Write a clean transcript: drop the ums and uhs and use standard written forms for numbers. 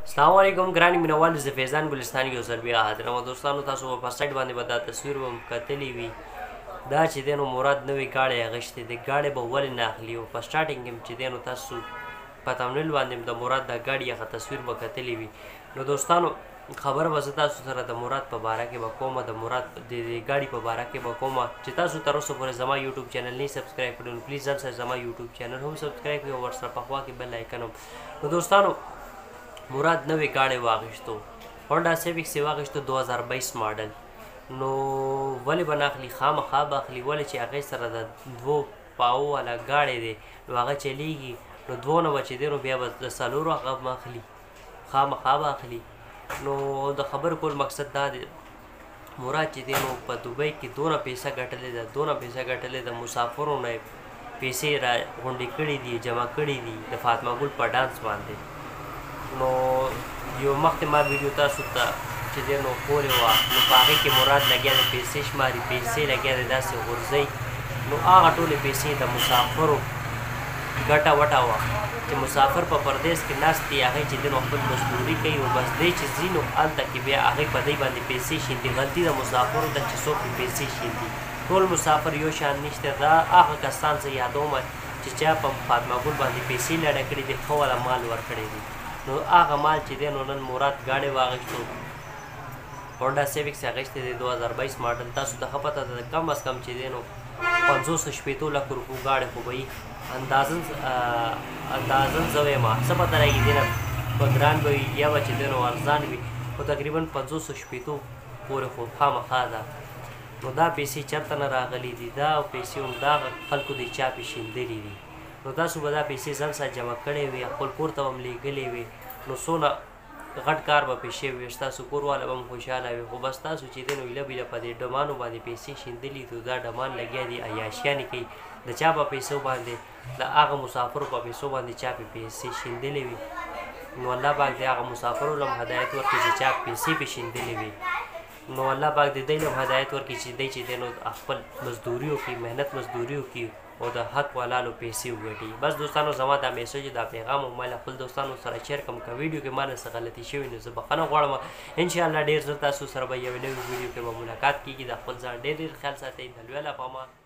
السلام علیکم ګرانې مینوال زه فیضان ګلستان یو ځل بیا حاضر یم دوستانو تاسو په سایډ باندې به دا تصویر به کتلی وي دا چې دی نو مراد نوې ګاډۍ اخیستې دی ګاډۍ به ولې نه اخلي او په سټارټینګ کې چې دی نو تاسو په تمنیل باندې د مراد دا ګاډۍ هغه تصویر به کتلی وي نو دوستانو خبره به زه تاسو سره د مراد په باره کې به کومه د مراد د ګاډۍ په باره کې به کومه چې تاسو تر اوسه پورې زما یوټیوب چینل نه سبسکرایب کړی نو پلیز ځان سره زما یوټیوب چینل هم سبسکرایب کړئ او ورسره په خوا کې بل آیکن هم نو دوستانو مراد نوې ګاډۍ واخیستو هونډا سیویکس یې واخیستو 2022 ماډل نو ولې به نه اخلي خامخا به اخلي ولې چې هغې سره د 2 پاو والا ګاډۍ دی نو هغه چلیږي نو 2 نه به چې دی نو بیا به د 4 هغه به اخلي خامخا به اخلي نو د خبر کول مقصد دا دی مراد چې دی نو په دوبۍ کې دونه پیسه ګټلې ده دونه پیسه ګټلې ده مسافرو نه پیسې را غونډې کړي دي جمع کړي دي د فاطمه ګل په ډانس باندې نو یو مخکې ما ویډیو تاسو ته چې دی نو کولې وه نو په هغې کې مراد لګیا دی پیسې شماري پیسې لګیا دی داسې غورځوي نو هغه ټولې پیسې د مسافرو ګټه وټه وه چې مسافر په پردیس کې ناست دي هغې چې دی نو خپل مزدوري کوي او بس دی چې ځي نو هلته کې بیا هغې په دی باندې پیسې شیندي غلطي د مسافرو ده چې څوک پرې پیسې شیندي ټول مسافر یو شان نشته دا هغه کسان زه یادوم چې چا په فاطمه ګل باندې پیسې لړه کړي دي ښه والا مال ورکړی دي نو هغه مال چې دی نو نن مراد ګاډۍ واخیستو هونډا سیویکس اخیستی دی 2022 ماډل تاسو ته ښه پته ده کم از کم چې دی نو 500 لک روپو ګاډۍ خو به وي اندازن زه وایم څه پته لګي دی نه به ګران به وي یا به چې دی نو ارزان وي خو تقریبا 500 پورې خو خامخا ده نو دا پیسې چېرته نه راغلي دي دا پیسې هم دا خلکو د چا پې شیندلي دي نو تاسو به دا پیسې ځان سره جمع کړې وي خپل کور ته به هم لیږلې وي نو څونه غټ کار به پې شوی وي ستاسو کورواله به هم خوشحاله وي خو بس تاسو چې دی نو ایله بیله په دې ډمانو باندې پیسې شیندلي دي دا ډمان لګیا دي عیاشیانې کوي د چا په پیسو باندې د هغه مسافرو په پیسو باندې چا پې پیسې شیندلې وي نو الله پاک د هغه مسافرو له هم هدایت ورکړي چې چا پیسې پې شیندلې وي نو الله پاک د دی له هم هدایت ورکړي چې دی چې دی نو خپل مزدوري وکړي محنت مزدوري وکړي او د حق والالو پیسې وګټي بس دوستانو زما دا میسج دا پیغام او مله خپل دوستانو سره شیر کوم که ویډیو کې ما نه څه غلطي شوي نو زه بخښنه غواړم انشاءالله ډېر ژر تاسو سره به یو نوي ویډیو کې به ملاقات کېږي د خپل ځان ډېر ډېر خیال ساتئ د لوی له پامه